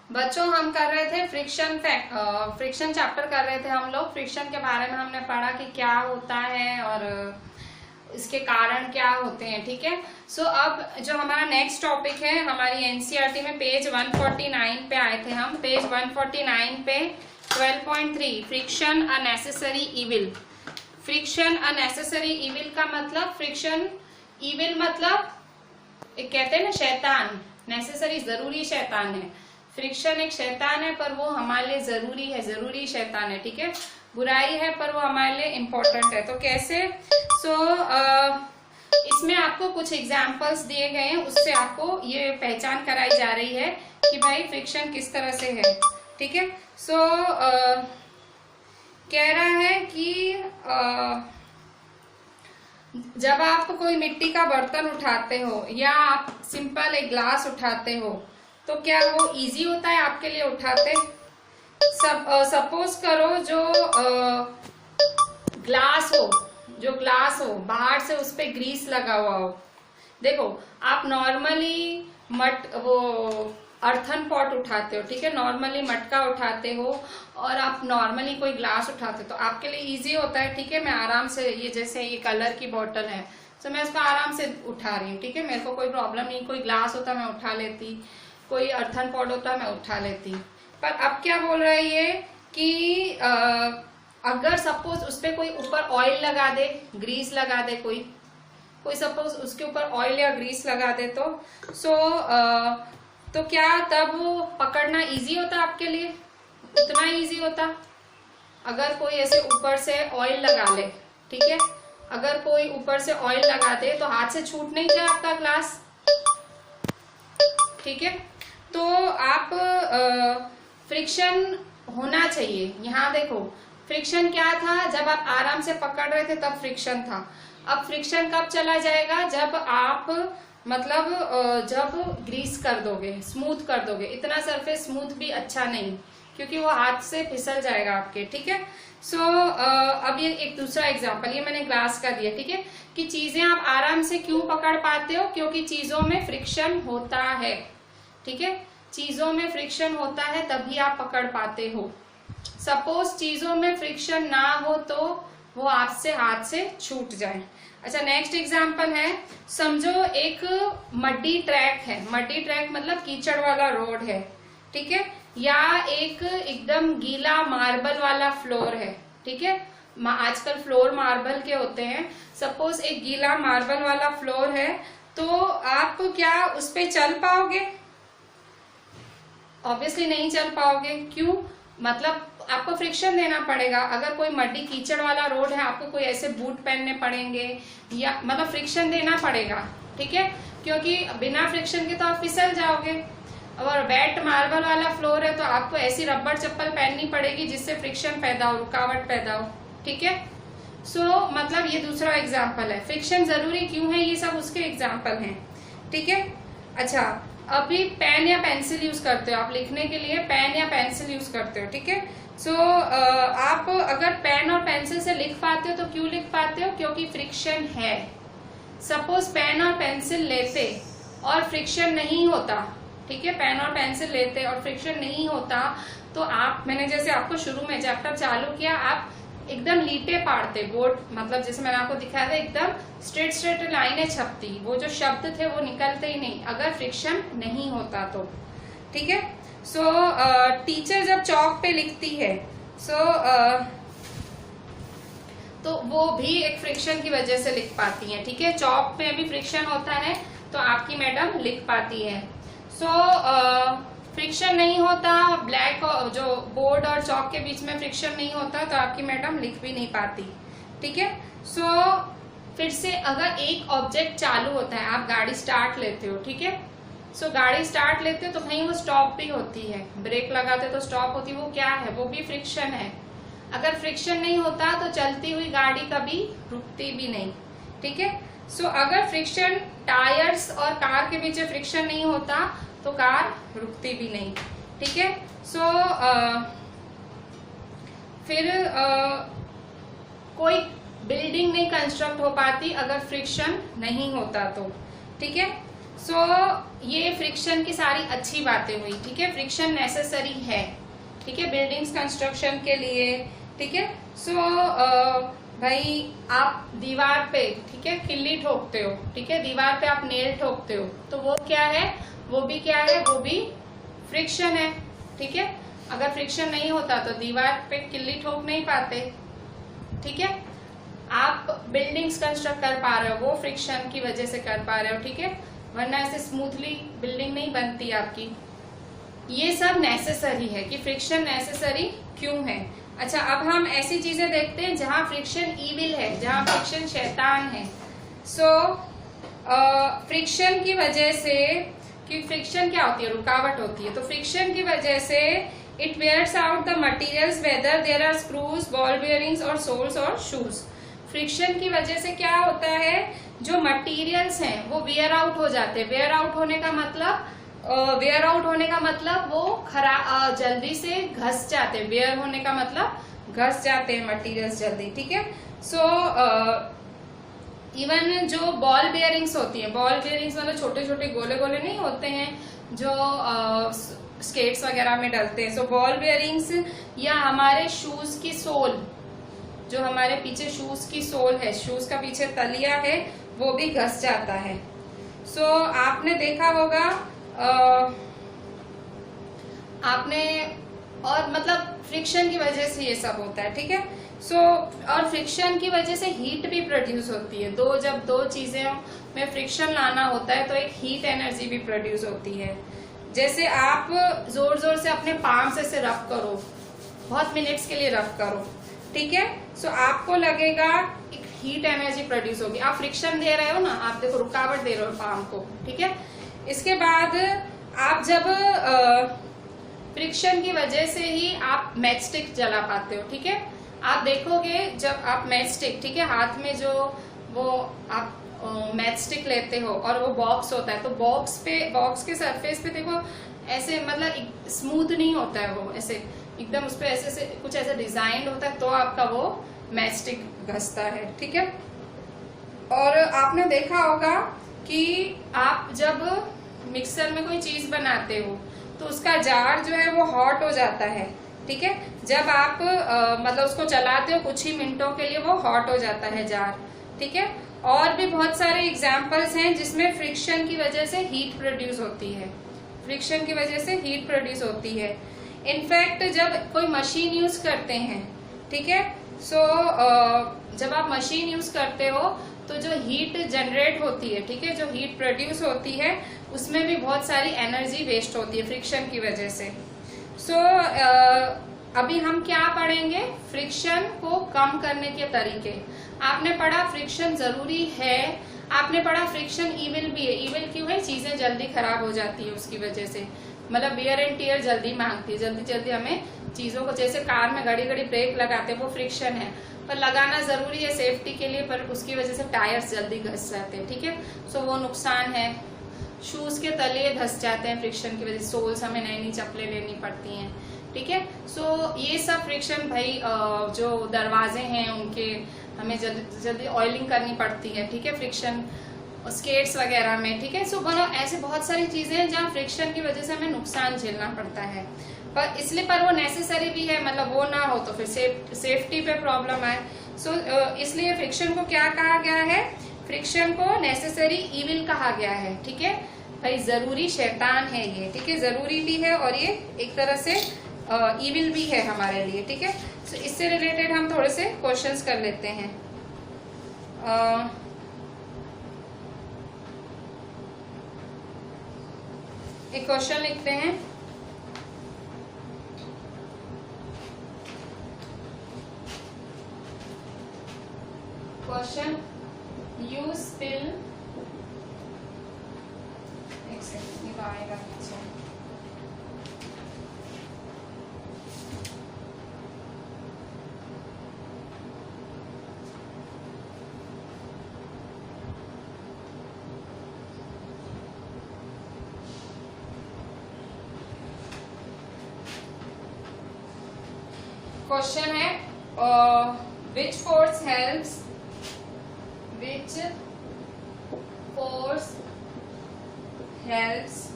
बच्चों हम कर रहे थे फ्रिक्शन चैप्टर कर रहे थे हम लोग। फ्रिक्शन के बारे में हमने पढ़ा कि क्या होता है और इसके कारण क्या होते हैं। ठीक है, सो अब जो हमारा नेक्स्ट टॉपिक है, हमारी एनसीईआरटी में पेज 149 पे आए थे हम। पेज 149 पे 12.3 friction a necessary evil. Friction a necessary evil का मतलब, फ्रिक्शन इविल मतलब एक कहते हैं ना शैतान, नेसेसरी जरूरी शैतान है। फ्रिक्शन एक शैतान है पर वो हमारे लिए जरूरी है, जरूरी शैतान है। ठीक है, बुराई है पर वो हमारे लिए इम्पोर्टेंट है। तो कैसे? इसमें आपको कुछ एग्जाम्पल्स दिए गए हैं, उससे आपको ये पहचान कराई जा रही है कि भाई फ्रिक्शन किस तरह से है। ठीक है, कह रहा है कि जब आप कोई मिट्टी का बर्तन उठाते हो या आप सिंपल एक ग्लास उठाते हो तो क्या वो इजी होता है आपके लिए उठाते? सपोज करो जो ग्लास हो बाहर से उस पे ग्रीस लगा हुआ हो। देखो, आप नॉर्मली वो अर्थन पॉट उठाते हो, ठीक है, नॉर्मली मटका उठाते हो और आप नॉर्मली कोई ग्लास उठाते हो तो आपके लिए इजी होता है। ठीक है, मैं आराम से, ये जैसे ये कलर की बोतल है तो मैं उसको आराम से उठा रही हूँ। ठीक है, मेरे को कोई प्रॉब्लम नहीं। कोई ग्लास होता मैं उठा लेती, कोई अर्थन पॉट होता मैं उठा लेती। पर अब क्या बोल रहा है ये कि अगर सपोज उस पर कोई ऊपर ऑयल लगा दे, ग्रीस लगा दे, कोई सपोज उसके ऊपर ऑयल या ग्रीस लगा दे तो क्या तब वो पकड़ना इजी होता आपके लिए? उतना इजी होता? अगर कोई ऐसे ऊपर से ऑयल लगा ले, ठीक है, अगर कोई ऊपर से ऑयल लगा दे तो हाथ से छूट नहीं जाए आपका ग्लास। ठीक है, तो आप फ्रिक्शन होना चाहिए। यहाँ देखो, फ्रिक्शन क्या था? जब आप आराम से पकड़ रहे थे तब फ्रिक्शन था। अब फ्रिक्शन कब चला जाएगा? जब आप जब ग्रीस कर दोगे, स्मूथ कर दोगे। इतना सरफेस स्मूथ भी अच्छा नहीं, क्योंकि वो हाथ से फिसल जाएगा आपके। ठीक है, अब ये एक दूसरा एग्जांपल, ये मैंने ग्लास का दिया। ठीक है, कि चीजें आप आराम से क्यों पकड़ पाते हो? क्योंकि चीजों में फ्रिक्शन होता है। ठीक है, चीजों में फ्रिक्शन होता है तभी आप पकड़ पाते हो। सपोज चीजों में फ्रिक्शन ना हो तो वो आपसे हाथ से छूट जाए। अच्छा, नेक्स्ट एग्जांपल है, समझो एक मड्डी ट्रैक है। मड्डी ट्रैक मतलब कीचड़ वाला रोड है। ठीक है, या एक एकदम गीला मार्बल वाला फ्लोर है। ठीक है, आजकल फ्लोर मार्बल के होते हैं। सपोज एक गीला मार्बल वाला फ्लोर है तो आप क्या उस पे चल पाओगे? ऑब्वियसली नहीं चल पाओगे। क्यों? मतलब आपको फ्रिक्शन देना पड़ेगा। अगर कोई मड्डी कीचड़ वाला रोड है, आपको कोई ऐसे बूट पहनने पड़ेंगे या मतलब फ्रिक्शन देना पड़ेगा। ठीक है, क्योंकि बिना फ्रिक्शन के तो आप फिसल जाओगे। और वेट मार्बल वाला फ्लोर है तो आपको ऐसी रबड़ चप्पल पहननी पड़ेगी जिससे फ्रिक्शन पैदा हो, रुकावट पैदा हो। ठीक है, मतलब ये दूसरा एग्जाम्पल है। फ्रिक्शन जरूरी क्यों है, ये सब उसके एग्जाम्पल हैं। ठीक है, अच्छा, अभी पेन या पेंसिल यूज करते हो आप लिखने के लिए, पेन या पेंसिल यूज करते हो। ठीक है, आप अगर पेन और पेंसिल से लिख पाते हो तो क्यों लिख पाते हो? क्योंकि फ्रिक्शन है। सपोज पेन और पेंसिल लेते और फ्रिक्शन नहीं होता, ठीक है, पेन और पेंसिल लेते और फ्रिक्शन नहीं होता तो आप, मैंने जैसे आपको शुरू में चैप्टर चालू किया, आप एकदम लीटे पाड़ते बोर्ड, मतलब जैसे मैंने आपको दिखाया था, एकदम स्ट्रेट लाइनें छपती, वो जो शब्द थे वो निकलते ही नहीं अगर फ्रिक्शन नहीं होता तो। ठीक है, टीचर जब चौक पे लिखती है तो वो भी एक फ्रिक्शन की वजह से लिख पाती है। ठीक है, चौक पे भी फ्रिक्शन होता है तो आपकी मैडम लिख पाती है। फ्रिक्शन नहीं होता, ब्लैक जो बोर्ड और चौक के बीच में फ्रिक्शन नहीं होता तो आपकी मैडम लिख भी नहीं पाती। ठीक है, फिर से अगर एक ऑब्जेक्ट चालू होता है, आप गाड़ी स्टार्ट लेते हो, ठीक है, गाड़ी स्टार्ट लेते हो तो कहीं वो स्टॉप भी होती है, ब्रेक लगाते तो स्टॉप होती है, वो क्या है? वो भी फ्रिक्शन है। अगर फ्रिक्शन नहीं होता तो चलती हुई गाड़ी कभी रुकती भी नहीं। ठीक है, अगर फ्रिक्शन, टायर्स और कार के बीच फ्रिक्शन नहीं होता तो कार रुकती भी नहीं। ठीक है, फिर कोई बिल्डिंग नहीं कंस्ट्रक्ट हो पाती अगर फ्रिक्शन नहीं होता तो। ठीक है, सो ये फ्रिक्शन की सारी अच्छी बातें हुई, ठीक है। फ्रिक्शन नेसेसरी है, ठीक है, बिल्डिंग्स कंस्ट्रक्शन के लिए, ठीक है। सो भाई आप दीवार पे, ठीक है, किल्ली ठोकते हो, ठीक है, दीवार पे आप नेल ठोकते हो, तो वो क्या है, वो भी क्या है, वो भी फ्रिक्शन है, ठीक है। अगर फ्रिक्शन नहीं होता तो दीवार पे किल्ली ठोक नहीं पाते, ठीक है। आप बिल्डिंग्स कंस्ट्रक्ट कर पा रहे हो वो फ्रिक्शन की वजह से कर पा रहे हो, ठीक है, वरना ऐसे स्मूथली बिल्डिंग नहीं बनती आपकी। ये सब नेसेसरी है कि फ्रिक्शन नेसेसरी क्यों है। अच्छा, अब हम ऐसी चीजें देखते हैं जहां फ्रिक्शन ईविल है, जहां फ्रिक्शन शैतान है। सो फ्रिक्शन की वजह से, कि फ्रिक्शन क्या होती है, रुकावट होती है, तो फ्रिक्शन की वजह से it wears out the materials whether there are screws, ball bearings और सोल्स और शूज। फ्रिक्शन की वजह से क्या होता है, जो मटेरियल्स हैं वो वेयर आउट हो जाते हैं। वेयर आउट होने का मतलब वो जल्दी से घस जाते हैं। वेयर होने का मतलब घस जाते हैं मटेरियल्स जल्दी, ठीक है। सो इवन जो बॉल बेयरिंग्स होती हैं, बॉल बेयरिंग्स मतलब छोटे छोटे गोले गोले नहीं होते हैं जो स्केट्स वगैरह में डलते हैं। सो बॉल बेयरिंग्स या हमारे शूज की सोल, जो हमारे पीछे शूज की सोल है, शूज का पीछे तलिया है, वो भी घस जाता है। सो आपने देखा होगा, आपने, और मतलब फ्रिक्शन की वजह से ये सब होता है, ठीक है। सो और फ्रिक्शन की वजह से हीट भी प्रोड्यूस होती है। जब दो चीजें में फ्रिक्शन लाना होता है तो एक हीट एनर्जी भी प्रोड्यूस होती है। जैसे आप जोर जोर से अपने पाम से रफ करो, बहुत मिनट्स के लिए रफ करो, ठीक है, सो आपको लगेगा एक हीट एनर्जी प्रोड्यूस होगी। आप फ्रिक्शन दे रहे हो ना, आप देखो रुकावट दे रहे हो पाम को, ठीक है। इसके बाद आप जब फ्रिक्शन की वजह से ही आप मैच स्टिक जला पाते हो, ठीक है। आप देखोगे जब आप मैच स्टिक, ठीक है, हाथ में जो वो आप मैच स्टिक लेते हो और वो बॉक्स होता है, तो बॉक्स के सरफेस पे देखो ऐसे मतलब स्मूथ नहीं होता है, वो ऐसे एकदम उस पर ऐसे कुछ ऐसा डिजाइन होता है, तो आपका वो मैच स्टिक घसता है, ठीक है। और आपने देखा होगा कि आप जब मिक्सर में कोई चीज बनाते हो तो उसका जार जो है वो हॉट हो जाता है, ठीक है। जब आप मतलब उसको चलाते हो कुछ ही मिनटों के लिए वो हॉट हो जाता है जार, ठीक है। और भी बहुत सारे एग्जाम्पल्स हैं जिसमें फ्रिक्शन की वजह से हीट प्रोड्यूस होती है, फ्रिक्शन की वजह से हीट प्रोड्यूस होती है। इनफैक्ट जब कोई मशीन यूज करते हैं, ठीक है, सो जब आप मशीन यूज करते हो तो जो हीट जनरेट होती है, ठीक है, जो हीट प्रोड्यूस होती है उसमें भी बहुत सारी एनर्जी वेस्ट होती है फ्रिक्शन की वजह से। सो अभी हम क्या पढ़ेंगे, फ्रिक्शन को कम करने के तरीके। आपने पढ़ा फ्रिक्शन जरूरी है, आपने पढ़ा फ्रिक्शन ईविल भी है। ईविल क्यों है, चीजें जल्दी खराब हो जाती है उसकी वजह से, मतलब वियर एंड टियर जल्दी मांगती है, जल्दी जल्दी हमें चीजों को, जैसे कार में घड़ी घड़ी ब्रेक लगाते हैं वो फ्रिक्शन है, पर लगाना जरूरी है सेफ्टी के लिए, पर उसकी वजह से टायर्स जल्दी घस जाते हैं, ठीक है। सो वो नुकसान है। शूज के तले घस जाते हैं फ्रिक्शन की वजह से, सोल्स हमें नई नई चप्पलें लेनी पड़ती हैं, ठीक है। सो ये सब फ्रिक्शन भाई, जो दरवाजे हैं उनके हमें जल्दी जल्दी ऑयलिंग करनी पड़ती है, ठीक है, फ्रिक्शन स्केट्स वगैरह में, ठीक है। सो मतलब ऐसे बहुत सारी चीजें हैं जहाँ फ्रिक्शन की वजह से हमें नुकसान झेलना पड़ता है, पर इसलिए पर वो नेसेसरी भी है, मतलब वो ना हो तो फिर सेफ्टी पे प्रॉब्लम आए। सो इसलिए फ्रिक्शन को क्या कहा गया है, फ्रिक्शन को नेसेसरी ईविल कहा गया है, ठीक है भाई, जरूरी शैतान है ये, ठीक है, जरूरी भी है और ये एक तरह से ईविल भी है हमारे लिए, ठीक है। सो इससे रिलेटेड हम थोड़े से क्वेश्चंस कर लेते हैं। एक क्वेश्चन लिखते हैं, क्वेश्चन, यू स्पिल, एक सेकंड ये आएगा नीचे। क्वेश्चन है, which force helps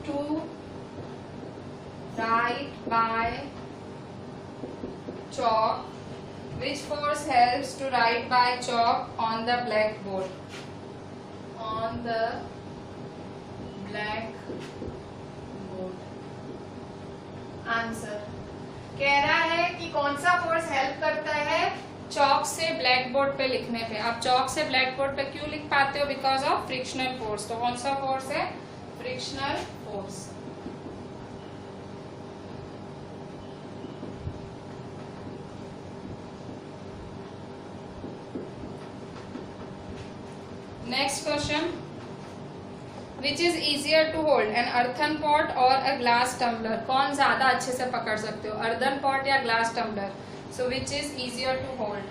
to write by chalk. Which force helps to write by chalk on the blackboard? On the blackboard. Answer कह रहा है कि कौन सा फोर्स हेल्प करता है चॉक से ब्लैक बोर्ड पे लिखने पे। आप चॉक से ब्लैक बोर्ड पे क्यों लिख पाते हो? Because of frictional force. तो कौन सा फोर्स है? Frictional force. Next question, which is easier to hold, an earthen pot और अ ग्लास टम्बलर? कौन ज्यादा अच्छे से पकड़ सकते हो, अर्थन पॉट या glass tumbler? So which is easier to hold?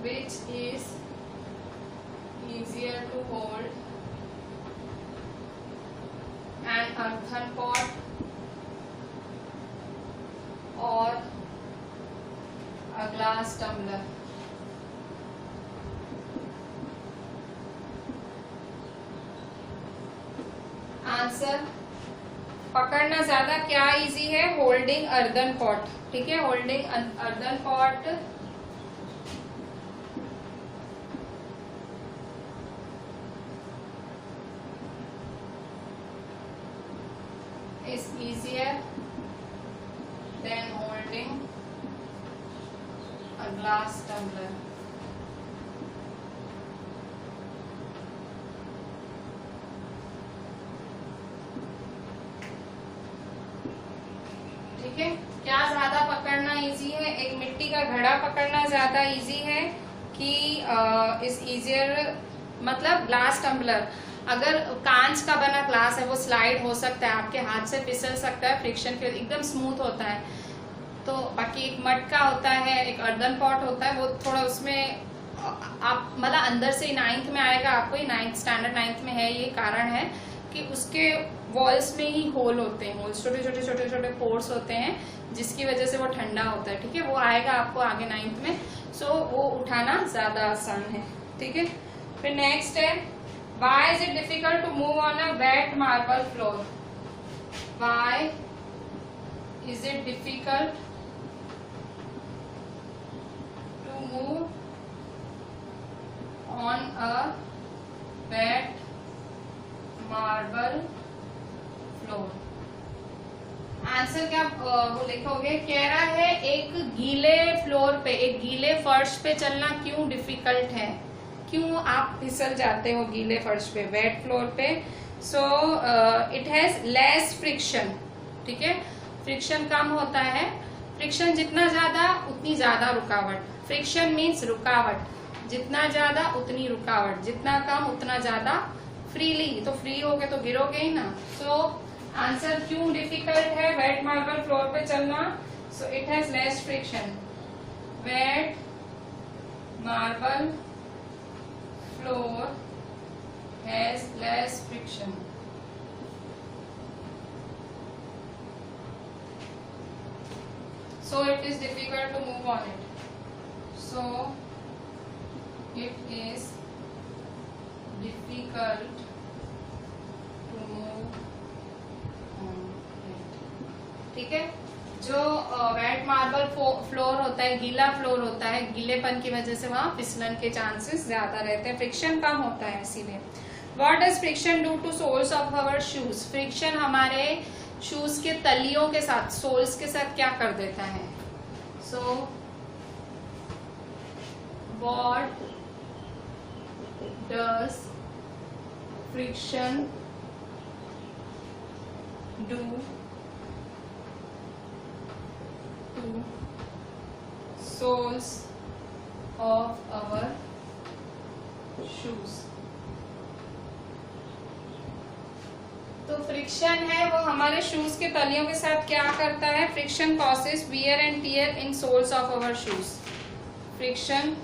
Which is easier to hold, an earthen pot और अ ग्लास टम्बलर? आंसर, पकड़ना ज्यादा क्या इजी है? Holding earthen pot. ठीक है, holding earthen pot is easier than holding a glass tumbler. ठीक है, क्या ज्यादा पकड़ना इजी है? एक मिट्टी का घड़ा पकड़ना ज्यादा इजी है कि इज इजियर, मतलब ग्लास टम्बलर। अगर कांच का बना ग्लास है वो स्लाइड हो सकता है, आपके हाथ से फिसल सकता है, फ्रिक्शन के एकदम स्मूथ होता है। तो बाकी एक मटका होता है, एक अर्दन पॉट होता है, वो थोड़ा उसमें आप मतलब अंदर से 9th में आएगा आपको, ये 9th स्टैंडर्ड 9th में है। ये कारण है कि उसके वॉल्स में ही होल होते हैं, होल्स छोटे छोटे छोटे छोटे पोर्स होते हैं, जिसकी वजह से वो ठंडा होता है। ठीक है, वो आएगा आपको आगे 9th में। सो वो उठाना ज्यादा आसान है। ठीक है, फिर नेक्स्ट है, why is it difficult to move on a wet marble floor? Why is it difficult to move on a wet marble floor? Answer क्या वो लिखोगे? कह रहा है एक गीले फ्लोर पे, एक गीले फर्श पे चलना क्यों डिफिकल्ट है, क्यों आप फिसल जाते हो गीले फर्श पे, वेट फ्लोर पे? सो इट हैज लेस फ्रिक्शन। ठीक है, फ्रिक्शन कम होता है। फ्रिक्शन जितना ज्यादा उतनी ज्यादा रुकावट। फ्रिक्शन मीन्स रुकावट, जितना ज्यादा उतनी रुकावट, जितना कम उतना ज्यादा फ्रीली। तो फ्री होगे तो गिरोगे ही ना। सो आंसर क्यों डिफिकल्ट है वेट मार्बल फ्लोर पे चलना? So it has less friction. Wet marble floor has less friction. So it is difficult to move on it. So it is difficult to move on it. ठीक है, जो wait marble floor होता है, गीला floor होता है, गीलेपन की वजह से वहां फिसलन के चांसेस ज्यादा रहते हैं, फ्रिक्शन कम होता है इसीलिए। What does friction do to soles of our shoes? Friction हमारे शूज के तलियों के साथ, सोल्स के साथ क्या कर देता है? So what does friction do soles of our shoes? तो फ्रिक्शन है वो हमारे शूज के तलियों के साथ क्या करता है? Friction causes wear and tear in soles of our shoes. Friction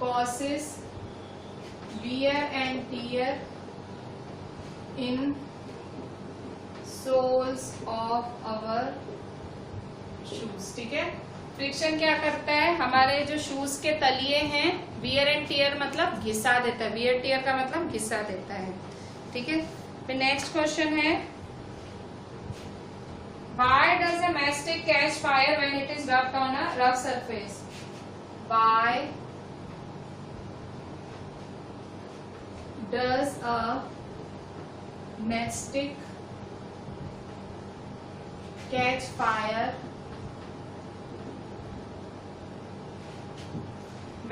causes wear and tear in soles of our shoes. ठीक है, फ्रिक्शन क्या करता है, हमारे जो शूज के तलिए हैं, वियर एंड टियर मतलब घिसा देता है, वियर टियर का मतलब घिसा देता है, ठीक है। फिर नेक्स्ट क्वेश्चन है, Why does a matchstick catch fire when it is rubbed on a rough surface? Why does a matchstick catch fire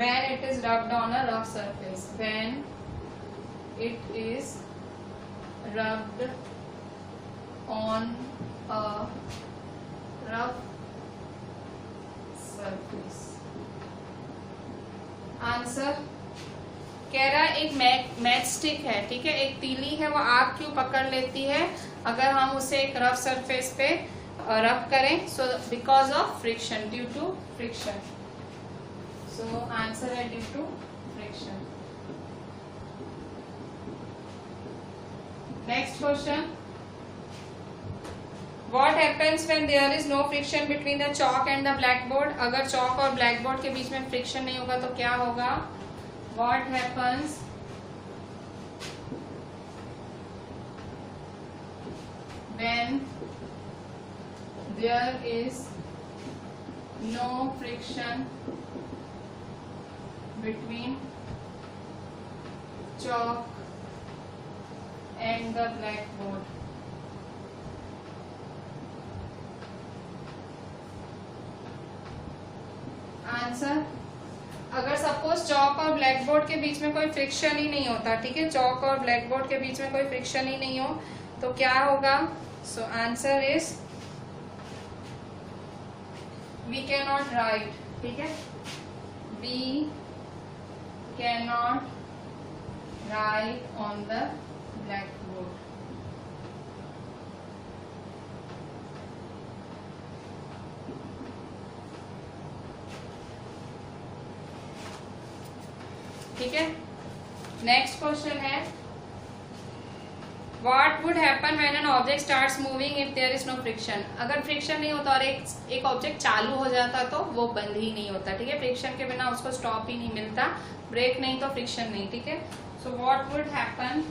when it is rubbed on a rough surface? When it is rubbed on a rough surface. Answer कह रहा है एक match stick है, ठीक है, एक तीली है, वो आग क्यों पकड़ लेती है अगर हम उसे एक रफ सरफेस पे रब करें? So because of friction, due to friction. So answer है due to friction. Next question, What happens when there is no friction between the chalk and the blackboard? अगर chalk और blackboard के बीच में friction नहीं होगा तो क्या होगा? What happens when there is no friction between chalk and the blackboard? Answer, अगर सपोज चौक और ब्लैक बोर्ड के बीच में कोई फ्रिक्शन ही नहीं होता, ठीक है, चौक और ब्लैक बोर्ड के बीच में कोई फ्रिक्शन ही नहीं हो तो क्या होगा? So answer is we can not write, ठीक है, we can not write on the black board. ठीक है। नेक्स्ट क्वेश्चन है, what would happen when an object starts moving if there is no friction? अगर फ्रिक्शन नहीं होता और एक ऑब्जेक्ट चालू हो जाता तो वो बंद ही नहीं होता, ठीक है, फ्रिक्शन के बिना उसको स्टॉप ही नहीं मिलता, ब्रेक नहीं तो फ्रिक्शन नहीं, ठीक है। So what would happen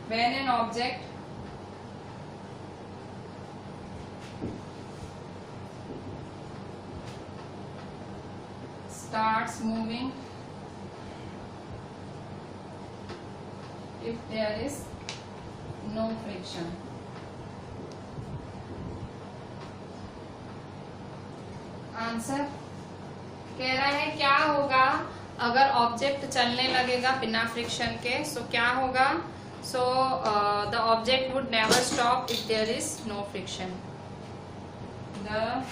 when an object starts moving if there is no friction? Answer कह रहा है क्या होगा अगर ऑब्जेक्ट चलने लगेगा बिना फ्रिक्शन के? सो क्या होगा? So the object would never stop if there is no friction. The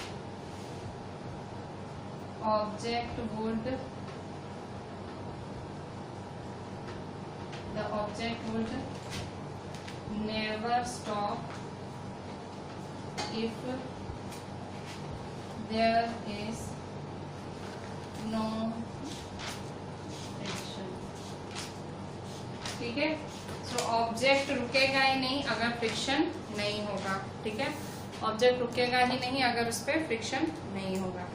object would never stop if there is no friction, ठीक है। सो ऑब्जेक्ट रुकेगा ही नहीं अगर फ्रिक्शन नहीं होगा, ठीक है, ऑब्जेक्ट रुकेगा ही नहीं अगर उस पर फ्रिक्शन नहीं होगा।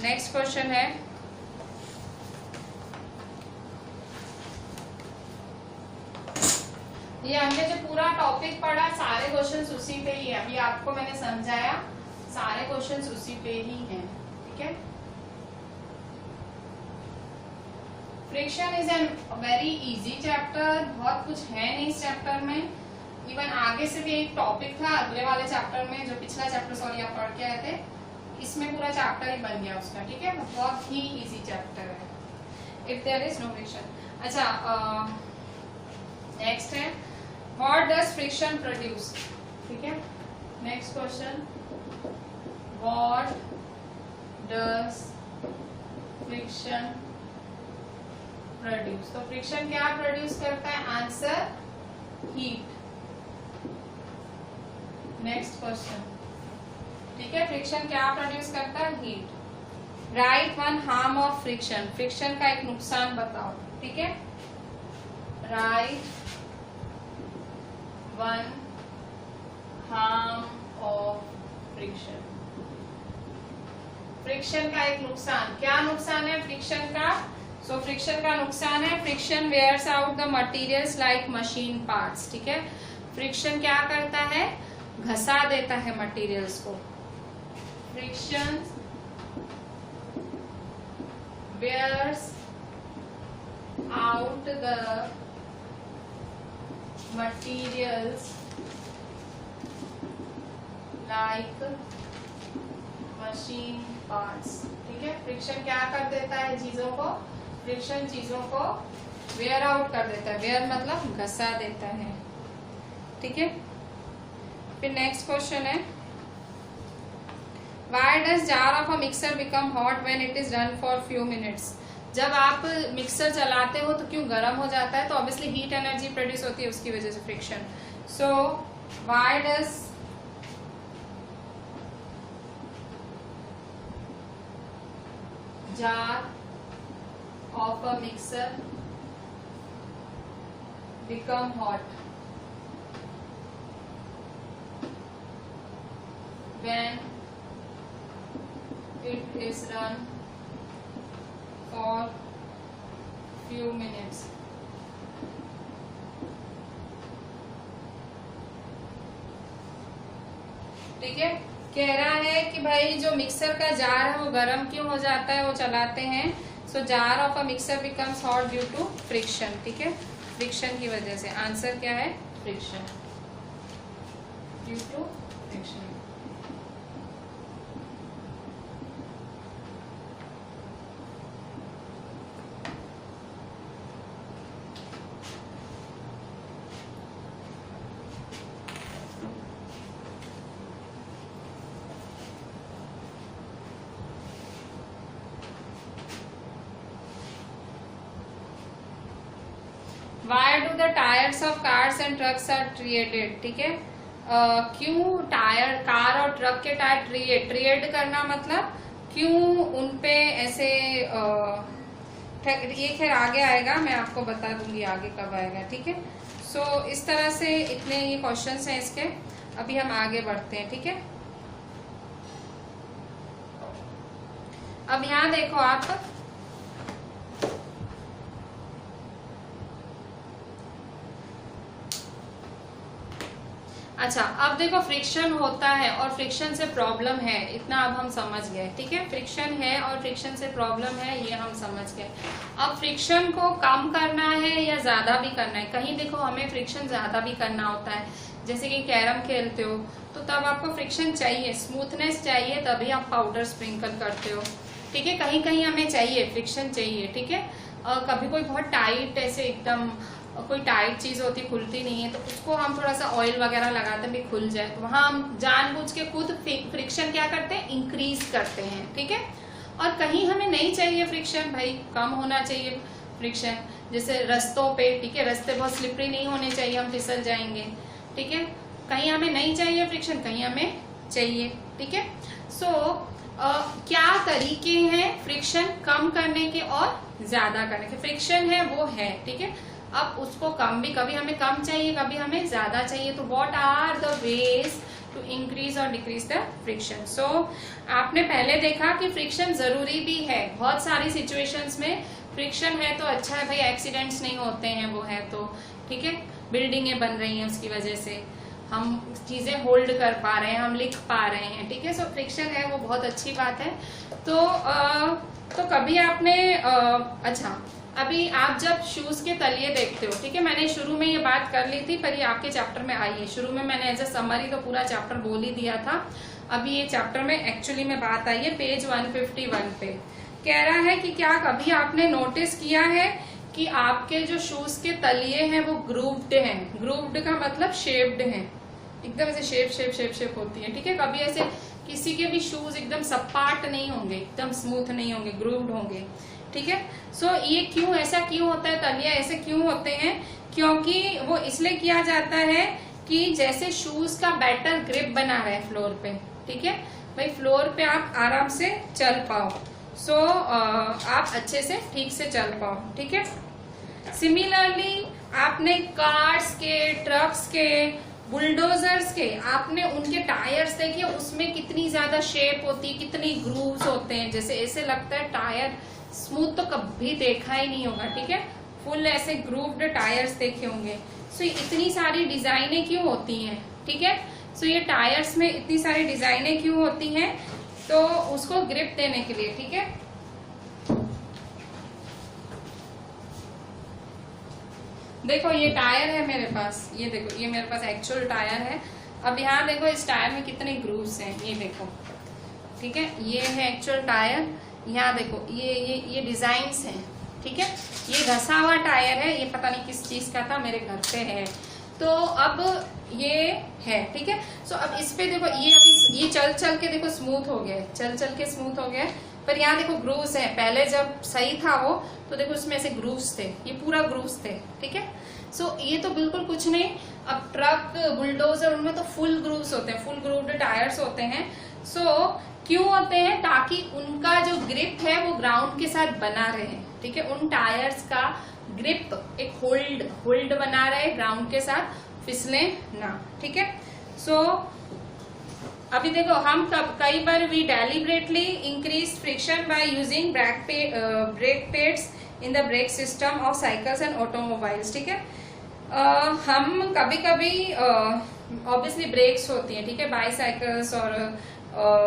नेक्स्ट क्वेश्चन है, ये हमने जो पूरा टॉपिक पढ़ा सारे क्वेश्चंस उसी पे ही है, अभी आपको मैंने समझाया सारे क्वेश्चंस उसी पे ही हैं, ठीक है। Friction is an very easy chapter, बहुत कुछ है नहीं इस चैप्टर में, इवन आगे से भी एक टॉपिक था अगले वाले चैप्टर में, जो पिछला चैप्टर सॉरी आप पढ़ के आए थे, इसमें पूरा चैप्टर ही बन गया उसका, ठीक है, बहुत ही इजी चैप्टर है if there is no friction. अच्छा, नेक्स्ट है, व्हाट डज फ्रिक्शन प्रोड्यूस? ठीक है, next question, what does friction produce? तो फ्रिक्शन क्या प्रोड्यूस करता है? Answer heat. नेक्स्ट क्वेश्चन, ठीक है, फ्रिक्शन क्या प्रोड्यूस करता है? Heat. Right one harm of friction, friction का एक नुकसान बताओ, ठीक है, right one harm of friction. Friction का एक नुकसान, क्या नुकसान है फ्रिक्शन का? सो फ्रिक्शन का नुकसान है friction wears out the materials like machine parts. ठीक है, फ्रिक्शन क्या करता है? घसा देता है मटेरियल्स को। Friction wears out the materials like machine parts। ठीक है, फ्रिक्शन क्या कर देता है चीजों को? फ्रिक्शन चीजों को वेयर आउट कर देता है। वेयर मतलब घसा देता है। ठीक है, फिर नेक्स्ट क्वेश्चन है, Why does jar of a mixer become hot when it is run for few minutes? जब आप मिक्सर चलाते हो तो क्यों गर्म हो जाता है? तो ऑब्वियसली हीट एनर्जी प्रोड्यूस होती है उसकी वजह से, friction. So why does jar of a mixer become hot when it is run for few minutes? ठीक है, कह रहा है कि भाई जो मिक्सर का जार है वो गर्म क्यों हो जाता है, वो चलाते हैं। So jar of a mixer becomes hot due to friction. ठीक है, फ्रिक्शन की वजह से। आंसर क्या है? Friction, due to friction. Why do the tires of cars and trucks are treated? ठीक है, क्यों टायर, कार और ट्रक के टायर ट्रेड करना मतलब क्यों उनपे ऐसे ये खैर आगे आएगा, मैं आपको बता दूंगी आगे कब आएगा। ठीक है, सो इस तरह से इतने ये क्वेश्चंस हैं इसके। अभी हम आगे बढ़ते हैं। ठीक है, अब यहाँ देखो आप, अच्छा अब देखो फ्रिक्शन होता है और फ्रिक्शन से प्रॉब्लम है, इतना अब हम समझ गए। ठीक है, फ्रिक्शन है और फ्रिक्शन से प्रॉब्लम है, ये हम समझ गए। अब फ्रिक्शन को कम करना है या ज्यादा भी करना है? कहीं देखो हमें फ्रिक्शन ज्यादा भी करना होता है, जैसे कि कैरम खेलते हो तो तब आपको फ्रिक्शन चाहिए, स्मूथनेस चाहिए, तभी आप पाउडर स्प्रिंकल करते हो। ठीक है, कहीं कहीं हमें चाहिए, फ्रिक्शन चाहिए। ठीक है, कभी कोई बहुत टाइट ऐसे एकदम कोई टाइट चीज होती खुलती नहीं है तो उसको हम थोड़ा सा ऑयल वगैरह लगाते भी खुल जाए, तो वहां हम जानबूझ के खुद फ्रिक्शन क्या करते हैं? इंक्रीज करते हैं। ठीक है, और कहीं हमें नहीं चाहिए फ्रिक्शन, भाई कम होना चाहिए फ्रिक्शन, जैसे रस्तों पे। ठीक है, रास्ते बहुत स्लिपरी नहीं होने चाहिए, हम फिसल जाएंगे। ठीक है, कहीं हमें नहीं चाहिए फ्रिक्शन, कहीं हमें चाहिए। ठीक है, सो क्या तरीके हैं फ्रिक्शन कम करने के और ज्यादा करने के? फ्रिक्शन है वो है, ठीक है, अब उसको कम भी, कभी हमें कम चाहिए, कभी हमें ज्यादा चाहिए। तो what are the ways to increase और डिक्रीज द फ्रिक्शन? सो आपने पहले देखा कि फ्रिक्शन जरूरी भी है, बहुत सारी सिचुएशंस में फ्रिक्शन है तो अच्छा है भाई, एक्सीडेंट्स नहीं होते हैं वो है तो। ठीक है, बिल्डिंगें बन रही हैं उसकी वजह से, हम चीजें होल्ड कर पा रहे हैं, हम लिख पा रहे हैं। ठीक है, सो फ्रिक्शन है वो बहुत अच्छी बात है। तो कभी आपने अच्छा अभी आप जब शूज के तलिए देखते हो, ठीक है, मैंने शुरू में ये बात कर ली थी पर ये आपके चैप्टर में आई है। शुरू में मैंने एज अ समरी तो पूरा चैप्टर बोल ही दिया था, अभी ये चैप्टर में एक्चुअली में बात आई है। पेज 151 पे कह रहा है कि क्या कभी आपने नोटिस किया है कि आपके जो शूज के तलिए हैं वो ग्रूव्ड हैं? ग्रूव्ड का मतलब शेप्ड हैं, एकदम ऐसे शेप होती है। ठीक है, कभी ऐसे किसी के भी शूज एकदम सपाट नहीं होंगे, एकदम स्मूथ नहीं होंगे, ग्रूव्ड होंगे। ठीक है, सो ये क्यों, ऐसा क्यों होता है? तलिया ऐसे क्यों होते हैं? क्योंकि वो इसलिए किया जाता है कि जैसे शूज का बेटर ग्रिप बना रहे फ्लोर पे। ठीक है भाई, फ्लोर पे आप आराम से चल पाओ, सो आप अच्छे से ठीक से चल पाओ। ठीक है, सिमिलरली आपने कार्स के, ट्रक्स के बुलडोजर्स के आपने उनके टायर्स देखिए, उसमें कितनी ज्यादा शेप होती है, कितनी ग्रूव्स होते हैं, जैसे ऐसे लगता है टायर स्मूथ तो कभी देखा ही नहीं होगा, ठीक है, फुल ऐसे ग्रूव्ड टायर्स देखे होंगे। सो इतनी सारी डिजाइनें क्यों होती हैं, ठीक है। सो ये टायर्स में इतनी सारी डिजाइनें क्यों होती हैं, तो उसको ग्रिप देने के लिए, ठीक है। देखो ये टायर है मेरे पास, ये देखो ये मेरे पास एक्चुअल टायर है। अब यहाँ देखो इस टायर में कितने ग्रूव्स हैं, ये देखो, ठीक है, ये है एक्चुअल टायर। यहाँ देखो ये डिजाइन्स हैं, ठीक है। ये घसा हुआ टायर है, ये पता नहीं किस चीज का था, मेरे घर पे है। तो अब ये है, ठीक है। सो अब इस पे देखो, ये अभी ये चल चल के देखो स्मूथ हो गया, चल चल के स्मूथ हो गया, पर यहाँ देखो ग्रूव्स है। पहले जब सही था वो, तो देखो इसमें ऐसे ग्रूव्स थे, ये पूरा ग्रूव्स थे, ठीक है। सो ये तो बिल्कुल कुछ नहीं। अब ट्रक, बुलडोजर, उनमें तो फुल ग्रूव्स होते हैं, फुल ग्रूव्ड टायर्स होते हैं। सो क्यों होते हैं, ताकि उनका जो ग्रिप है वो ग्राउंड के साथ बना रहे, ठीक है। उन टायर्स का ग्रिप एक होल्ड बना रहे ग्राउंड के साथ, फिसले ना, ठीक है। सो अभी देखो हम कई बार we deliberately increase friction by using brake pads in the brake system of cycles and automobiles, ठीक है। हम कभी कभी ऑब्वियसली ब्रेक्स होती हैं, ठीक है, बाईसाइकिल्स और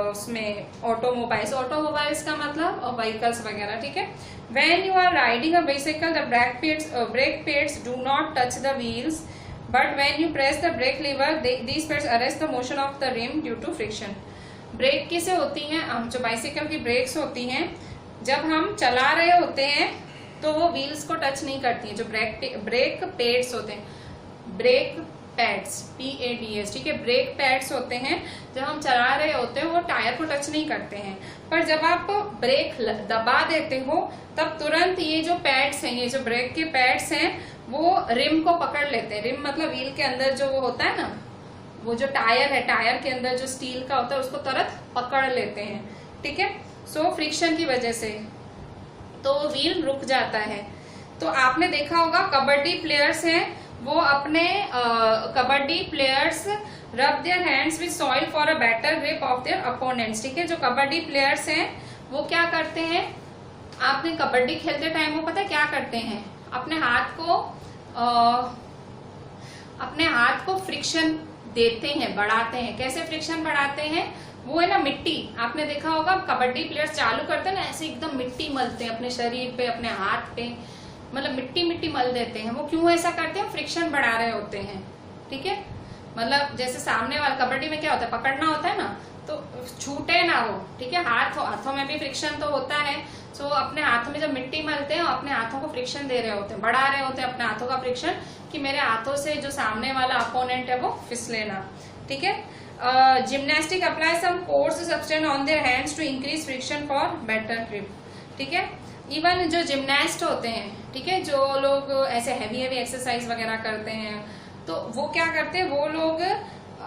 उसमें ऑटोमोबाइल्स का मतलब व्हीकल्स वगैरह, ठीक है। When you are riding a bicycle the brake pads do not touch the wheels, but when you press the brake lever these pads arrest the motion of the rim due to friction. Brake कैसे होती हैं, हम जो bicycle की breaks होती हैं, जब हम चला रहे होते हैं तो वो व्हील्स को टच नहीं करती हैं। जो ब्रेक पैड्स होते हैं, ब्रेक पैड्स, PADS, ठीक है, ब्रेक पैड्स होते हैं, जब हम चला रहे होते हैं वो टायर को टच नहीं करते हैं। पर जब आप ब्रेक दबा देते हो तब तुरंत ये जो पैड्स हैं, ये जो ब्रेक के पैड्स हैं, वो रिम को पकड़ लेते हैं। रिम मतलब व्हील के अंदर जो वो होता है ना, वो जो टायर है, टायर के अंदर जो स्टील का होता है उसको तुरंत पकड़ लेते हैं, ठीक है। सो फ्रिक्शन की वजह से तो व्हील रुक जाता है। तो आपने देखा होगा कबड्डी प्लेयर्स हैं, वो अपने कबड्डी प्लेयर्स रब their hands with soil for a better grip of their opponents, ठीक है। जो कबड्डी प्लेयर्स हैं वो क्या करते हैं, आपने कबड्डी खेलते टाइम वो पता है क्या करते हैं, अपने हाथ को फ्रिक्शन देते हैं, बढ़ाते हैं। कैसे फ्रिक्शन बढ़ाते हैं, वो है ना मिट्टी, आपने देखा होगा कबड्डी प्लेयर्स चालू करते हैं ना, ऐसे एकदम मिट्टी मलते हैं अपने शरीर पे, अपने हाथ पे, मतलब मिट्टी मल देते हैं। वो क्यों ऐसा करते हैं, फ्रिक्शन बढ़ा रहे होते हैं, ठीक है। मतलब जैसे सामने वाला कबड्डी में क्या होता है, पकड़ना होता है ना, तो छूटे ना वो, ठीक है। हाथों में भी फ्रिक्शन तो होता है। सो अपने हाथों में जब मिट्टी मलते हैं, अपने हाथों को फ्रिक्शन दे रहे होते हैं, बढ़ा रहे होते हैं अपने हाथों का फ्रिक्शन, कि मेरे हाथों से जो सामने वाला अपोनेंट है वो फिसले ना, ठीक है। Gymnastic apply some coarse substance on their hands to increase friction for better grip, ठीक है। इवन जो जिम्नास्ट होते हैं, ठीक है, जो लोग ऐसे हैवी एक्सरसाइज वगैरह करते हैं, तो वो क्या करते हैं, वो लोग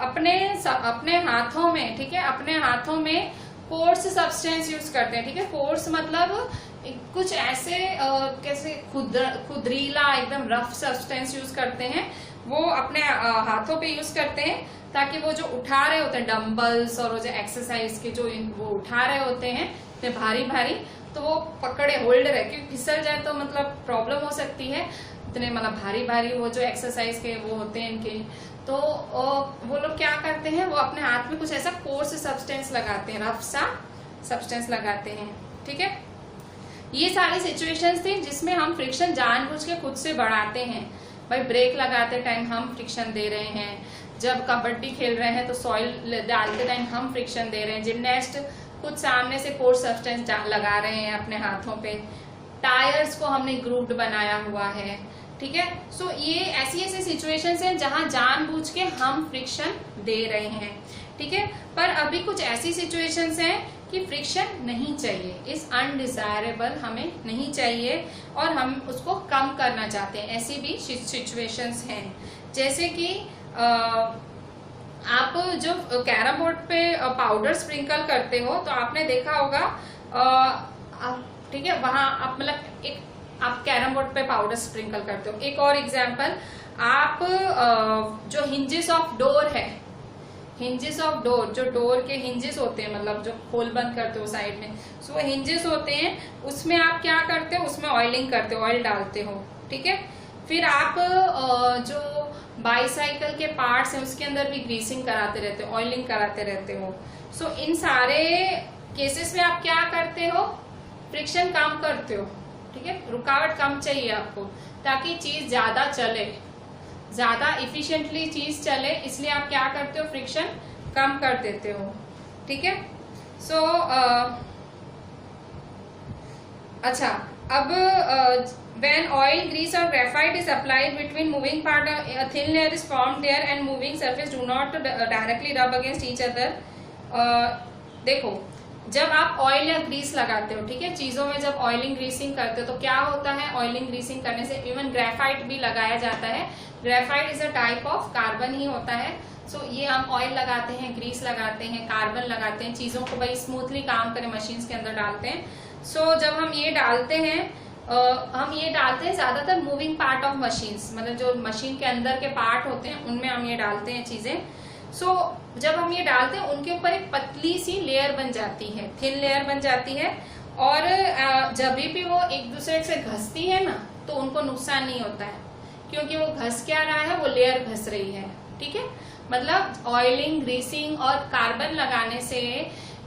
अपने हाथों में, ठीक है, अपने हाथों में कोर्स सब्सटेंस यूज करते हैं, ठीक है। कोर्स मतलब कुछ ऐसे कैसे खुदरीला एकदम रफ सब्सटेंस यूज करते हैं, वो अपने हाथों पे यूज करते हैं, ताकि वो जो उठा रहे होते हैं डंबल्स और वो जो एक्सरसाइज के जो वो उठा रहे होते हैं इतने भारी भारी, तो वो पकड़े, होल्ड रहे, क्योंकि फिसल जाए तो मतलब प्रॉब्लम हो सकती है, इतने मतलब भारी भारी वो जो एक्सरसाइज के वो होते हैं इनके। तो वो लोग क्या करते हैं, वो अपने हाथ में कुछ ऐसा कोर्स सब्सटेंस लगाते हैं, रफ सा सब्सटेंस लगाते हैं, ठीक है। ये सारी सिचुएशंस थी जिसमें हम फ्रिक्शन जानबूझ के खुद से बढ़ाते हैं। भाई ब्रेक लगाते टाइम हम फ्रिक्शन दे रहे हैं, जब कबड्डी खेल रहे हैं तो सॉइल डालते टाइम हम फ्रिक्शन दे रहे हैं, जिमनास्ट कुछ सामने से कोर्स सब्सटेंस लगा रहे हैं अपने हाथों पे, टायर्स को हमने ग्रूव्ड बनाया हुआ है, ठीक है। सो ये ऐसी सिचुएशंस हैं जहां जानबूझ के हम फ्रिक्शन दे रहे हैं, ठीक है। पर अभी कुछ ऐसी सिचुएशंस हैं कि फ्रिक्शन नहीं चाहिए, इस अनडिजायरेबल हमें नहीं चाहिए और हम उसको कम करना चाहते हैं। ऐसी भी सिचुएशंस हैं, जैसे कि आप जो कैरम बोर्ड पे पाउडर स्प्रिंकल करते हो, तो आपने देखा होगा, ठीक है, वहां आप मतलब एक आप कैरम बोर्ड पे पाउडर स्प्रिंकल करते हो। एक और एग्जाम्पल, आप जो हिंजेस ऑफ डोर है, हिंजेस ऑफ डोर, जो डोर के हिंजेस होते हैं, मतलब जो खोल बंद करते हो साइड में, सो वो हिंजेस होते हैं, उसमें आप क्या करते हो, उसमें ऑयलिंग करते हो, ऑयल डालते हो, ठीक है। फिर आप जो बाईसाइकिल के पार्ट्स हैं उसके अंदर भी ग्रीसिंग कराते रहते हो, ऑयलिंग कराते रहते हो। सो इन सारे केसेस में आप क्या करते हो, फ्रिक्शन कम करते हो, ठीक है। रुकावट कम चाहिए आपको, ताकि चीज ज्यादा चले, ज्यादा इफिशिएंटली चीज चले, इसलिए आप क्या करते हो, फ्रिक्शन कम कर देते हो, ठीक है। सो अच्छा, अब when oil, grease or graphite is applied between moving part, a thin layer is formed there and moving surface do not directly rub against each other. देखो, जब आप ऑयल या ग्रीस लगाते हो, ठीक है, चीजों में जब ऑयलिंग ग्रीसिंग करते हो तो क्या होता है, ऑयलिंग ग्रीसिंग करने से इवन ग्रेफाइट भी लगाया जाता है। Graphite is a type of carbon ही होता है। सो ये हम ऑयल लगाते हैं, ग्रीस लगाते हैं, कार्बन लगाते हैं, चीजों को भाई स्मूथली काम करें मशीन्स के अंदर डालते हैं। सो जब हम ये डालते हैं, हम ये डालते हैं ज्यादातर मूविंग पार्ट ऑफ मशीन्स, मतलब जो मशीन के अंदर के पार्ट होते हैं उनमें हम ये डालते हैं चीजें। सो जब हम ये डालते हैं उनके ऊपर एक पतली सी लेयर बन जाती है, थिन लेयर बन जाती है, और जब भी वो एक दूसरे से घसती है ना तो उनको नुकसान नहीं होता है, क्योंकि वो घस क्या रहा है, वो लेयर घस रही है, ठीक है। मतलब ऑयलिंग, ग्रीसिंग और कार्बन लगाने से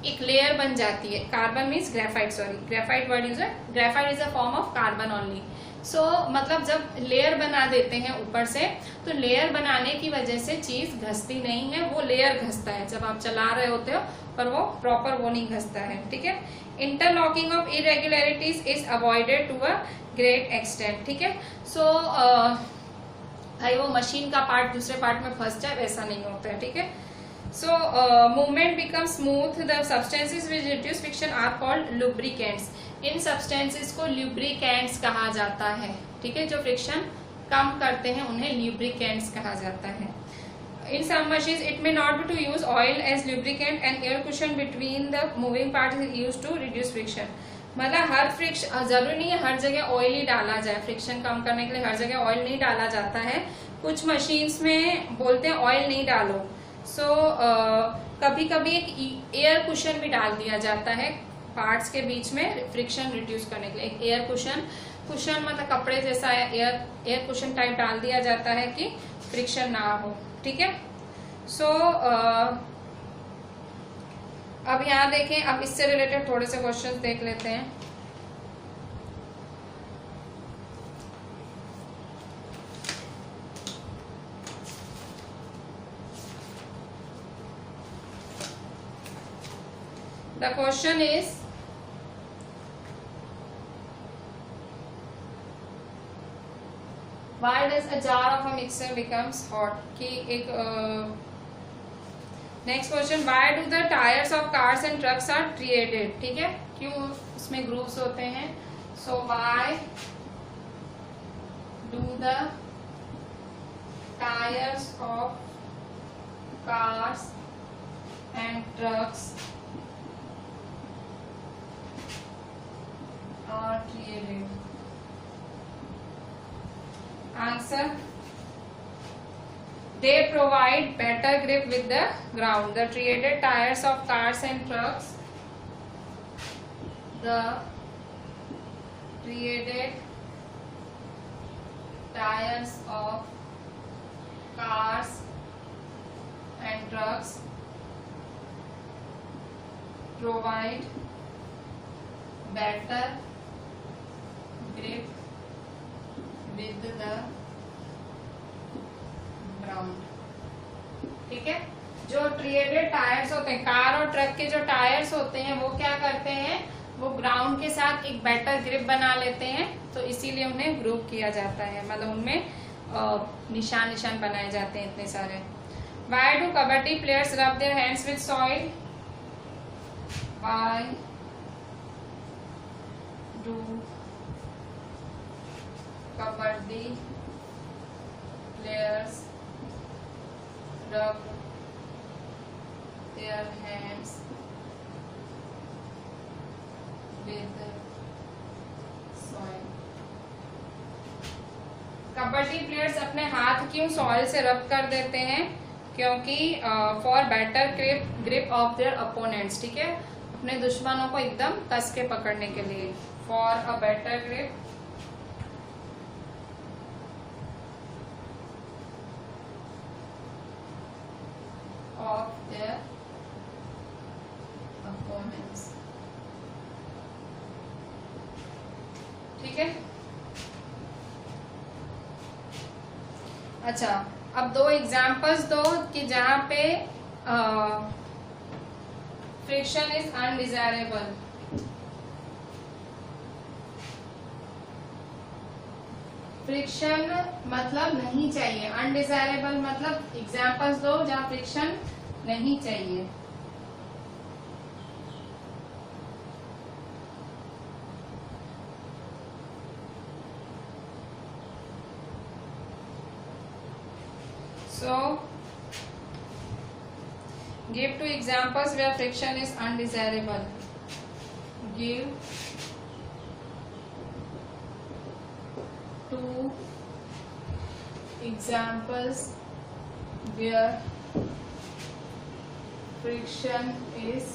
एक लेयर बन जाती है। Carbon means graphite, sorry graphite word use है, graphite is a form of carbon only. So मतलब जब लेयर बना देते हैं ऊपर से, तो लेयर बनाने की वजह से चीज घसती नहीं है, वो लेयर घसता है जब आप चला रहे होते हो, पर वो प्रॉपर वो नहीं घसता है, ठीक है। Interlocking of irregularities is avoided to a great extent, ठीक है। सो भाई वो मशीन का पार्ट दूसरे पार्ट में फंस जाए, वैसा नहीं होता है, ठीक है। So movement becomes smooth. The substances which reduce friction are called lubricants. In substances को lubricants कहा जाता है, ठीक है। जो फ्रिक्शन कम करते हैं उन्हें lubricants कहा जाता है। In some machines it may not be to use oil as lubricant and air cushion between the moving parts is used to reduce friction. मतलब हर फ्रिक्शन, जरूरी नहीं है हर जगह ऑयल ही डाला जाए, फ्रिक्शन कम करने के लिए हर जगह ऑयल नहीं डाला जाता है। कुछ मशीन्स में बोलते हैं ऑयल नहीं डालो। सो कभी कभी एक एयर कुशन भी डाल दिया जाता है पार्ट्स के बीच में फ्रिक्शन रिड्यूस करने के लिए। एक एयर कुशन, कुशन मतलब कपड़े जैसा एयर कुशन टाइप डाल दिया जाता है कि फ्रिक्शन ना हो, ठीक है। सो अब यहाँ देखें, अब इससे रिलेटेड थोड़े से क्वेश्चंस देख लेते हैं। The question is, why does a jar of a mixer becomes hot? कि एक next question, why do the tires of cars and trucks are threaded? ठीक है, क्यों उसमें grooves होते हैं? So why do the tires of cars and trucks are threaded? Answer, they provide better grip with the ground. The threaded tires of cars and trucks, the threaded tires of cars and trucks provide better grip with the ground, ठीक है। जो threaded tyres होते हैं, car और truck के जो tyres होते हैं, वो क्या करते हैं, वो ग्राउंड के साथ एक बेटर ग्रिप बना लेते हैं, तो इसीलिए उन्हें ग्रुप किया जाता है, मतलब उनमें निशान निशान बनाए जाते हैं इतने सारे। Why do कबड्डी प्लेयर्स रब their hands with soil? Why do kabaddi players rub their hands with soil? Kabaddi players अपने हाथ क्यों सॉइल से रब कर देते हैं? क्योंकि for better grip of their opponents, ठीक है, अपने दुश्मनों को एकदम कस के पकड़ने के लिए, for a better grip of their opponents. ठीक है, अच्छा अब दो एग्जांपल्स दो कि जहां पे फ्रिक्शन इज अनडिजायरेबल। फ्रिक्शन मतलब नहीं चाहिए, अनडिजायरेबल मतलब एग्जांपल्स दो जहां फ्रिक्शन नहीं चाहिए। So, give two examples where friction is undesirable. Give two examples where friction is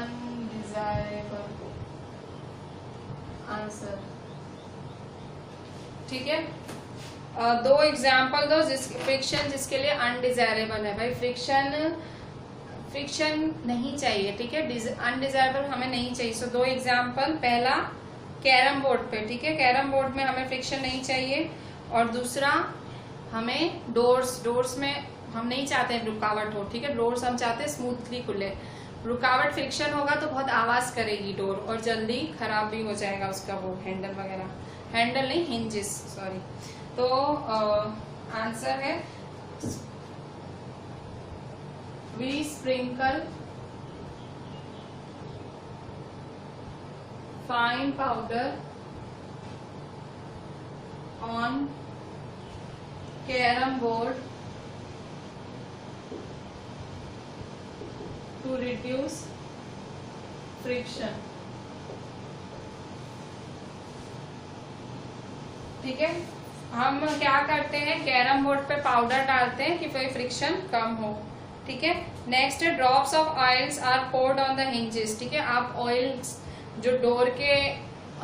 undesirable. Answer. ठीक है, दो एग्जाम्पल दो फ्रिक्शन जिसके लिए अनडिजायरेबल है। भाई फ्रिक्शन नहीं चाहिए, ठीक है, अनडिजायरेबल हमें नहीं चाहिए। सो दो एग्जाम्पल, पहला कैरम बोर्ड पे, ठीक है, कैरम बोर्ड में हमें फ्रिक्शन नहीं चाहिए, और दूसरा हमें डोर्स में हम नहीं चाहते हैं रुकावट हो, ठीक है, डोर्स हम चाहते हैं स्मूथली खुले। रुकावट फ्रिक्शन होगा तो बहुत आवाज करेगी डोर और जल्दी खराब भी हो जाएगा उसका वो हैंडल वगैरह, हैंडल नहीं हिंजेस, सॉरी। तो आंसर है we sprinkle fine powder on carrom board to reduce friction. ठीक है, हम क्या करते हैं, कैरम बोर्ड पे पाउडर डालते हैं कि कोई फ्रिक्शन कम हो। ठीक है, next drops of oils are poured on the hinges. ठीक है, आप ऑयल्स जो डोर के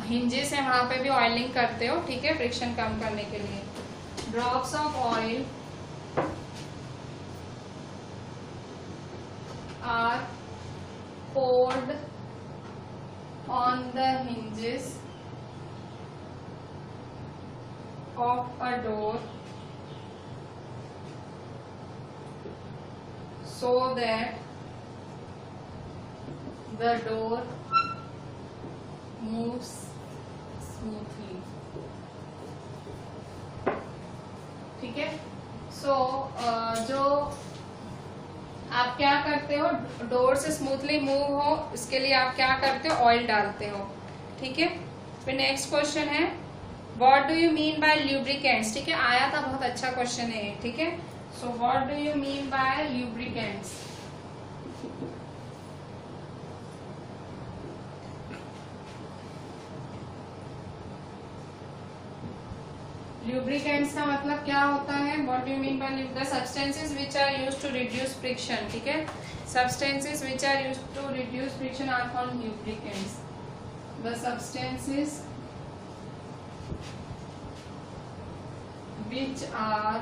हिंजेस हैं वहां पे भी ऑयलिंग करते हो, ठीक है, फ्रिक्शन कम करने के लिए। Drops of oil are poured on the hinges of a door so that the door moves smoothly। ठीक है, सो जो आप क्या करते हो, डोर से स्मूथली मूव हो इसके लिए आप क्या करते हो, ऑयल डालते हो। ठीक है, फिर नेक्स्ट क्वेश्चन है What do you mean by lubricants? ठीक है, आया था, बहुत अच्छा क्वेश्चन है। ठीक है, सो what do you mean by lubricants? Lubricants का मतलब क्या होता है? What do you mean by the substances which are used to reduce friction? ठीक है, substances which are used to reduce friction are called lubricants. The substances which are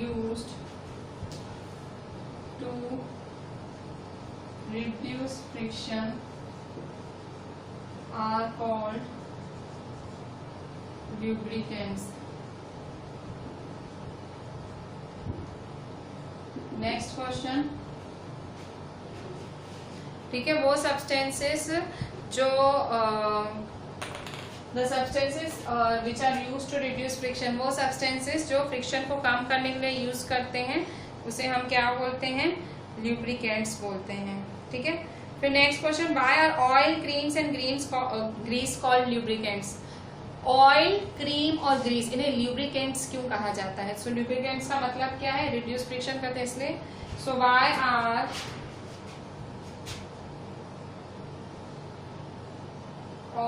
used to reduce friction are called lubricants. Next question। ठीक है, वो substances जो The substances which are used to reduce friction, वो substances जो friction को कम करने के लिए यूज करते हैं उसे हम क्या बोलते हैं, lubricants बोलते हैं। ठीक है, फिर next question, why are oil, creams and grease called lubricants? Oil, cream और ग्रीस इन्हें lubricants क्यों कहा जाता है? सो lubricants का मतलब क्या है, रिड्यूस फ्रिक्शन करते हैं इसलिए। सो why are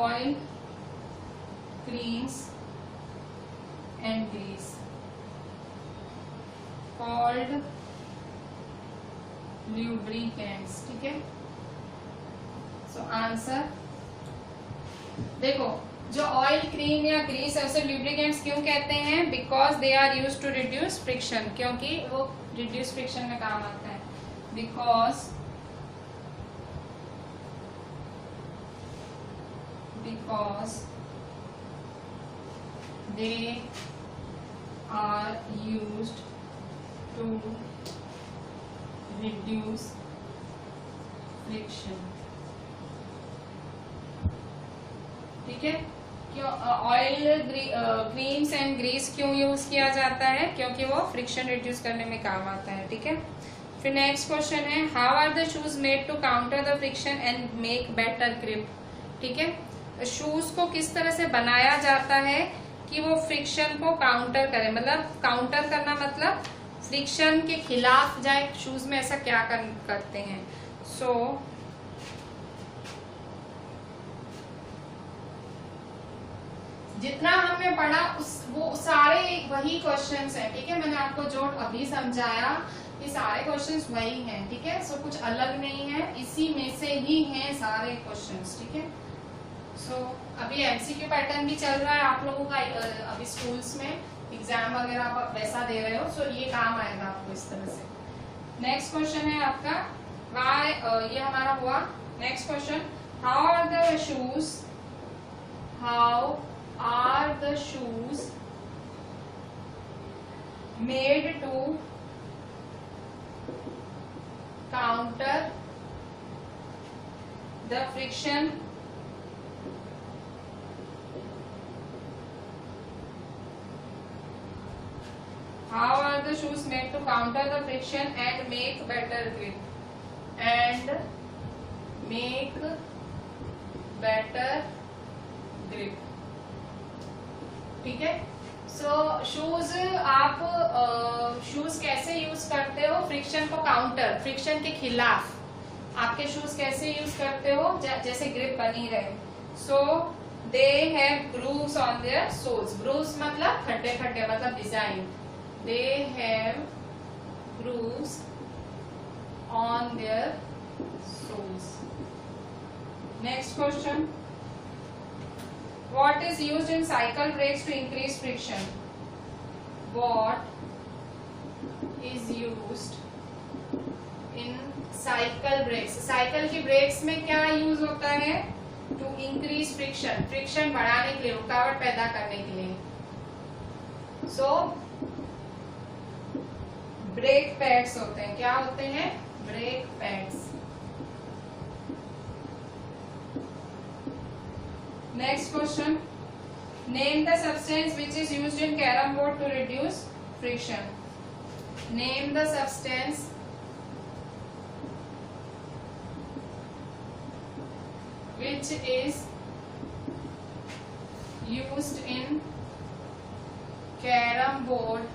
oil, creams and grease called lubricants. ठीक है, सो आंसर देखो, जो ऑयल, क्रीम या ग्रीस ऐसे लुब्रिकेंट्स क्यों कहते हैं? Because they are use to reduce friction, क्योंकि वो रिड्यूस फ्रिक्शन में काम आता है. Because they are used to reduce friction. ठीक है, क्यों ऑयल, क्रीम्स एंड ग्रीस क्यों यूज किया जाता है? क्योंकि वो फ्रिक्शन रिड्यूस करने में काम आता है. ठीक है, फिर नेक्स्ट क्वेश्चन है, how are the shoes made to counter the friction and make better grip. ठीक है, शूज को किस तरह से बनाया जाता है कि वो फ्रिक्शन को काउंटर करे. मतलब काउंटर करना मतलब फ्रिक्शन के खिलाफ जाए. शूज में ऐसा क्या करते हैं? सो जितना हमने पढ़ा वो सारे वही क्वेश्चंस हैं. ठीक है, मैंने आपको जो अभी समझाया ये सारे क्वेश्चंस वही हैं. ठीक है, सो कुछ अलग नहीं है, इसी में से ही हैं सारे क्वेश्चंस. ठीक है, सो अभी एमसीक्यू पैटर्न भी चल रहा है आप लोगों का. अभी स्कूल्स में एग्जाम वगैरह आप वैसा दे रहे हो, सो ये काम आएगा आपको इस तरह से. नेक्स्ट क्वेश्चन है आपका वाई, ये हमारा हुआ. Next question, how are the shoes made to counter the friction and make better grip? ठीक है, सो शूज आप शूज कैसे यूज करते हो? फ्रिक्शन को काउंटर, फ्रिक्शन के खिलाफ आपके शूज कैसे यूज करते हो? जैसे ग्रिप बनी रहे. So they have grooves on their soles. Grooves मतलब खड्डे खड्डे, मतलब design. They have grooves on their soles. Next question, what is used in cycle brakes to increase friction? What is used in cycle brakes? Cycle की breaks में क्या use होता है? To increase friction, friction बढ़ाने के लिए, रुकावट पैदा करने के लिए. सो ब्रेक पैड्स होते हैं. क्या होते हैं? Brake pads. Next question, name the substance which is used in carom board to reduce friction. Name the substance which is used in carom board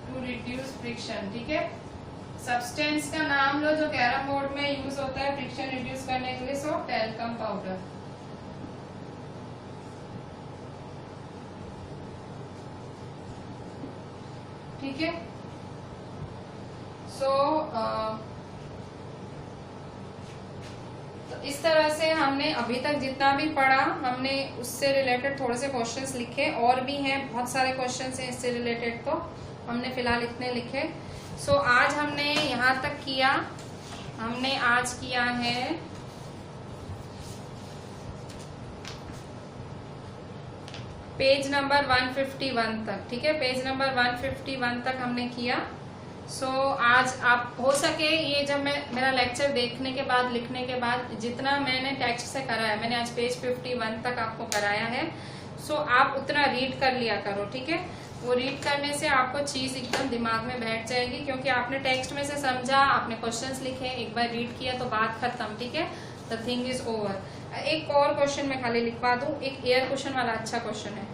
to reduce friction. ठीक है, substance का नाम लो जो कैरम बोर्ड में use होता है friction reduce करने के लिए. सो टेल्कम पाउडर. ठीक है, सो तो इस तरह से हमने अभी तक जितना भी पढ़ा हमने उससे रिलेटेड थोड़े से क्वेश्चंस लिखे. और भी हैं बहुत सारे क्वेश्चंस हैं इससे रिलेटेड, तो हमने फिलहाल इतने लिखे. सो आज हमने यहाँ तक किया. हमने आज किया है पेज नंबर 151 तक. ठीक है, पेज नंबर 151 तक हमने किया. सो आज आप हो सके ये जब मैं मेरा लेक्चर देखने के बाद, लिखने के बाद, जितना मैंने टेक्स्ट से कराया, मैंने आज पेज 51 तक आपको कराया है. सो आप उतना रीड कर लिया करो. ठीक है, वो रीड करने से आपको चीज एकदम दिमाग में बैठ जाएगी, क्योंकि आपने टेक्स्ट में से समझा, आपने क्वेश्चंस लिखे, एक बार रीड किया तो बात खत्म. ठीक है, द थिंग इज ओवर. एक और क्वेश्चन मैं खाली लिखवा दूं, एक एयर क्वेश्चन वाला अच्छा क्वेश्चन है.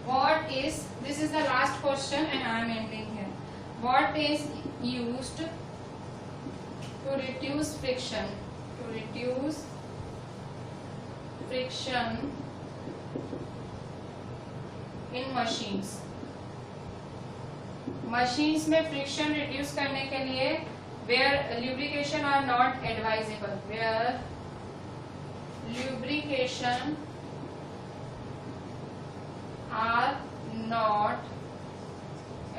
What is, this is the last question and I am ending here. What is used to reduce friction? To reduce friction in machines, machines में फ्रिक्शन रिड्यूस करने के लिए where lubrication are not advisable, where lubrication are not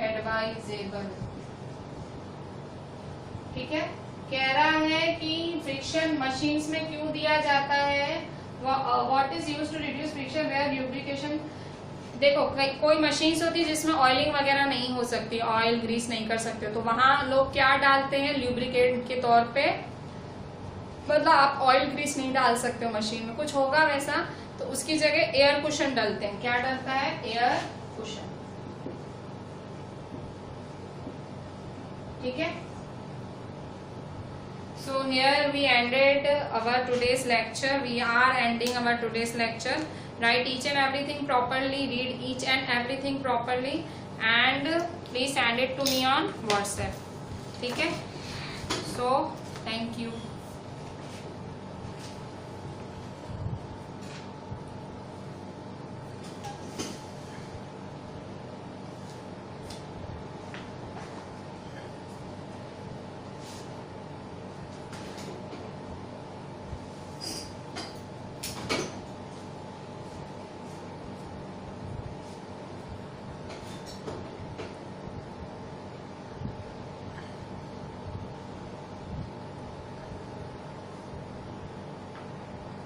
advisable. ठीक है, कह रहा है कि फ्रिक्शन मशीन्स में क्यों दिया जाता है, what is used to reduce friction where lubrication. देखो कोई मशीन्स होती है जिसमें ऑयलिंग वगैरह नहीं हो सकती, ऑयल ग्रीस नहीं कर सकते, तो वहां लोग क्या डालते हैं ल्यूब्रिकेंट के तौर पे, मतलब आप ऑयल ग्रीस नहीं डाल सकते हो मशीन में, कुछ होगा वैसा, तो उसकी जगह एयर कुशन डालते हैं। क्या डलता है, एयर कुशन। ठीक है, so here we ended our today's lecture. We are ending our today's lecture. Write each and everything properly, read each and everything properly, and please send it to me on WhatsApp. ठीक है, so thank you.